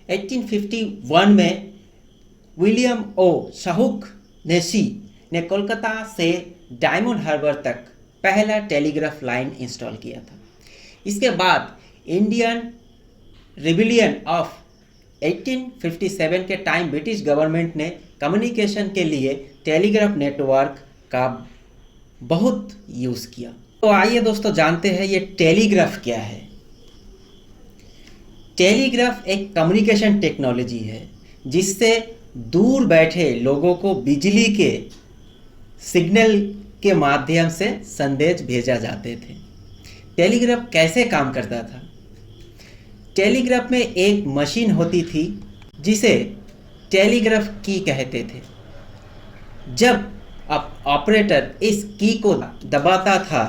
1851 में विलियम ओ शाहुकनेसी ने कोलकाता से डायमंड हार्बर तक पहला टेलीग्राफ लाइन इंस्टॉल किया था। इसके बाद इंडियन रिबिलियन ऑफ 1857 के टाइम ब्रिटिश गवर्नमेंट ने कम्युनिकेशन के लिए टेलीग्राफ नेटवर्क का बहुत यूज़ किया। तो आइए दोस्तों जानते हैं ये टेलीग्राफ क्या है। टेलीग्राफ एक कम्युनिकेशन टेक्नोलॉजी है जिससे दूर बैठे लोगों को बिजली के सिग्नल के माध्यम से संदेश भेजा जाते थे। टेलीग्राफ कैसे काम करता था? टेलीग्राफ में एक मशीन होती थी जिसे टेलीग्राफ की कहते थे। जब ऑपरेटर इस की को दबाता था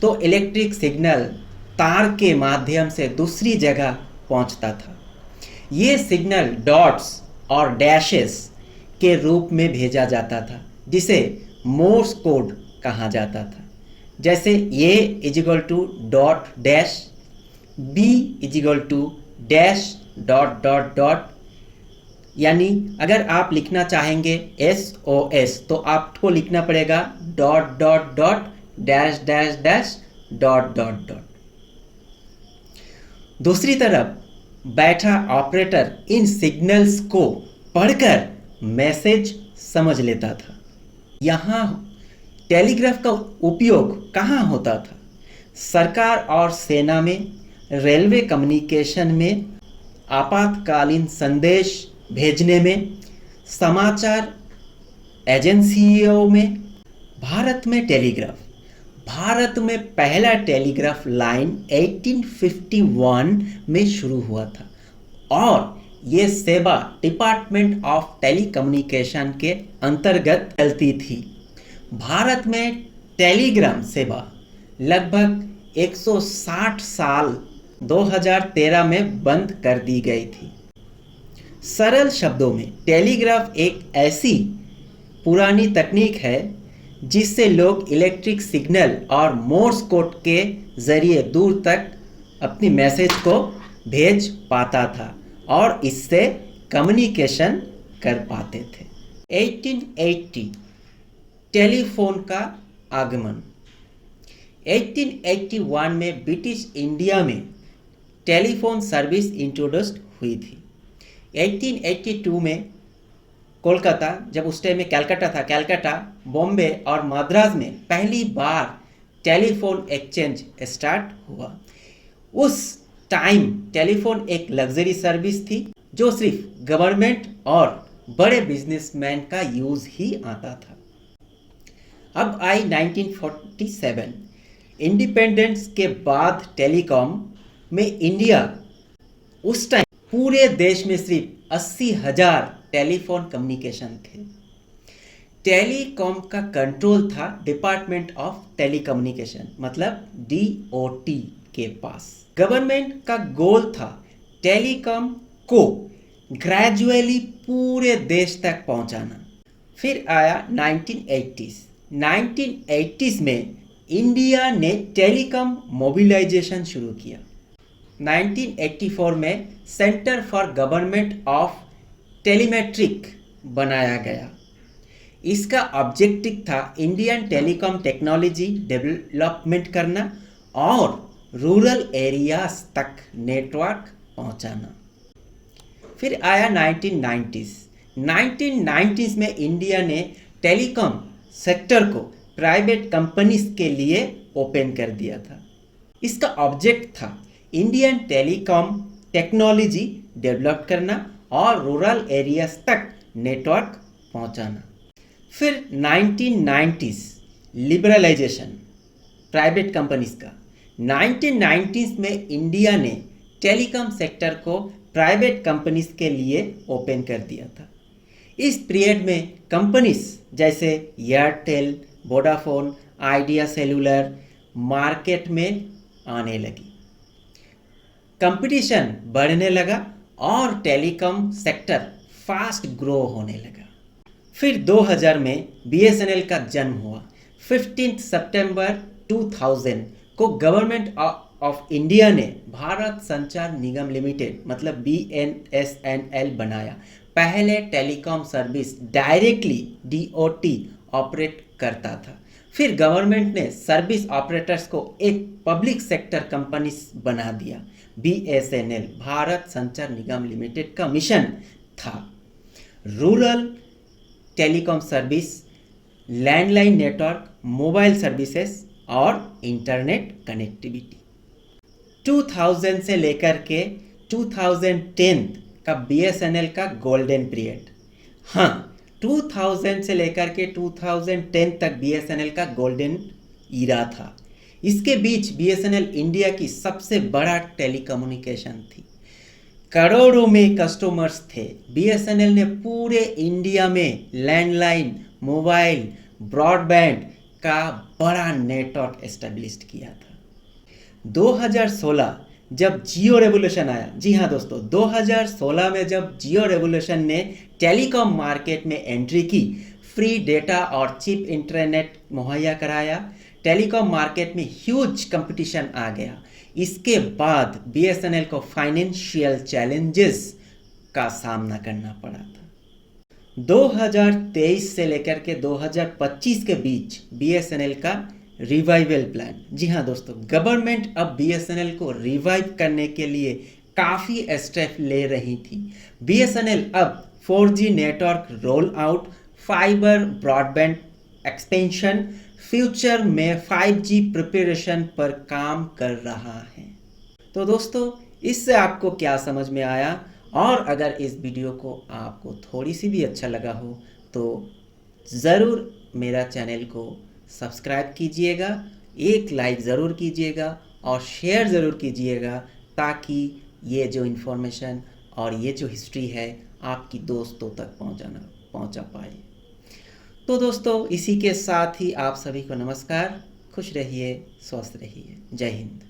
तो इलेक्ट्रिक सिग्नल तार के माध्यम से दूसरी जगह पहुंचता था। ये सिग्नल डॉट्स और डैशेस के रूप में भेजा जाता था जिसे मोर्स कोड कहा जाता था। जैसे A is equal to dot dash, B is equal to dash dot dot dot. यानी अगर आप लिखना चाहेंगे SOS तो आपको लिखना पड़ेगा dot dot dot dash dash dash dot dot dot. दूसरी तरफ बैठा ऑपरेटर इन सिग्नल्स को पढ़कर मैसेज समझ लेता था। यहाँ टेलीग्राफ का उपयोग कहाँ होता था? सरकार और सेना में, रेलवे कम्युनिकेशन में, आपातकालीन संदेश भेजने में, समाचार एजेंसियों में। भारत में पहला टेलीग्राफ लाइन 1851 में शुरू हुआ था और ये सेवा डिपार्टमेंट ऑफ टेलीकम्युनिकेशन के अंतर्गत चलती थी। भारत में टेलीग्राम सेवा लगभग 160 साल 2013 में बंद कर दी गई थी। सरल शब्दों में टेलीग्राफ एक ऐसी पुरानी तकनीक है जिससे लोग इलेक्ट्रिक सिग्नल और मोर्स कोड के जरिए दूर तक अपनी मैसेज को भेज पाता था और इससे कम्युनिकेशन कर पाते थे। 1880 टेलीफोन का आगमन। 1881 में ब्रिटिश इंडिया में टेलीफोन सर्विस इंट्रोड्यूस हुई थी। 1882 में कोलकाता, जब उस टाइम में कलकत्ता, बॉम्बे और मद्रास में पहली बार टेलीफोन एक्सचेंज स्टार्ट हुआ। उस टाइम टेलीफोन एक लग्जरी सर्विस थी जो सिर्फ गवर्नमेंट और बड़े बिजनेसमैन का यूज ही आता था। अब आई 1947। इंडिपेंडेंस के बाद टेलीकॉम में इंडिया उस टाइम पूरे देश में सिर्फ 80,000 टेलीफोन कम्युनिकेशन थे। टेलीकॉम का कंट्रोल था डिपार्टमेंट ऑफ टेलीकम्युनिकेशन मतलब DOT के पास। गवर्नमेंट का गोल था टेलीकॉम को ग्रेजुअली पूरे देश तक पहुंचाना। फिर आया 1980s। 1980s में इंडिया ने टेलीकॉम मोबिलाइजेशन शुरू किया। 1984 में सेंटर फॉर गवर्नमेंट ऑफ टेलीमेट्रिक बनाया गया। इसका ऑब्जेक्टिव था इंडियन टेलीकॉम टेक्नोलॉजी डेवलपमेंट करना और रूरल एरियाज तक नेटवर्क पहुंचाना। फिर आया 1990s। 1990s में इंडिया ने टेलीकॉम सेक्टर को प्राइवेट कंपनीज के लिए ओपन कर दिया था। इसका ऑब्जेक्ट था इंडियन टेलीकॉम टेक्नोलॉजी डेवलप करना और रूरल एरियाज तक नेटवर्क पहुंचाना। फिर 1990s लिबरलाइजेशन प्राइवेट कंपनीज का। 1990s में इंडिया ने टेलीकॉम सेक्टर को प्राइवेट कंपनीज के लिए ओपन कर दिया था। इस पीरियड में कंपनीज जैसे Airtel, Vodafone, idea cellular market में आने लगी। कंपटीशन बढ़ने लगा और टेलीकॉम सेक्टर फास्ट ग्रो होने लगा। फिर 2000 में BSNL का जन्म हुआ। 15 सितंबर 2000 को गवर्नमेंट ऑफ इंडिया ने भारत संचार निगम लिमिटेड मतलब BNSNL बनाया। पहले telecom service directly DOT operate करता था। फिर गवर्नमेंट ने सर्विस ऑपरेटर्स को एक पब्लिक सेक्टर कंपनी बना दिया। BSNL भारत संचार निगम लिमिटेड का मिशन था rural telecom service, landline network, mobile services और इंटरनेट कनेक्टिविटी। 2000 से लेकर के 2010 का BSNL का गोल्डन पीरियड। हाँ, 2000 से लेकर के 2010 तक BSNL का गोल्डन ईरा था। इसके बीच BSNL इंडिया की सबसे बड़ा टेलीकम्युनिकेशन थी। करोड़ों में कस्टमर्स थे। BSNL ने पूरे इंडिया में लैंडलाइन, मोबाइल, ब्रॉडबैंड का बड़ा नेटवर्क एस्टेब्लिश किया था। 2016 जब जियो रेवोल्यूशन आया, जी हाँ दोस्तों, 2016 में जब जियो रेवोल्यूशन ने टेलीकॉम मार्केट में एंट्री की, फ्री डेटा और चीप इंटरनेट मुहैया कराया, टेलीकॉम मार्केट में ह्यूज कंपटीशन आ गया। इसके बाद BSNL को फाइनेंशियल चैलेंजेस का सामना करना पड़ा था। 2023 से लेकर के 2025 के बीच BSNL का रिवाइवल प्लान, जी हाँ दोस्तों, गवर्नमेंट अब BSNL को रिवाइव करने के लिए काफ़ी स्टेप ले रही थी। BSNL अब 4G network roll out, fibre broadband expansion, future में 5G प्रिपरेशन पर काम कर रहा है। तो दोस्तों, इससे आपको क्या समझ में आया? और अगर इस वीडियो को आपको थोड़ी सी भी अच्छा लगा हो तो ज़रूर मेरा चैनल को सब्सक्राइब कीजिएगा, एक लाइक ज़रूर कीजिएगा और शेयर ज़रूर कीजिएगा, ताकि ये जो इन्फॉर्मेशन और ये जो हिस्ट्री है आपकी दोस्तों तक पहुंचा पाए। तो दोस्तों, इसी के साथ ही आप सभी को नमस्कार, खुश रहिए, स्वस्थ रहिए, जय हिंद।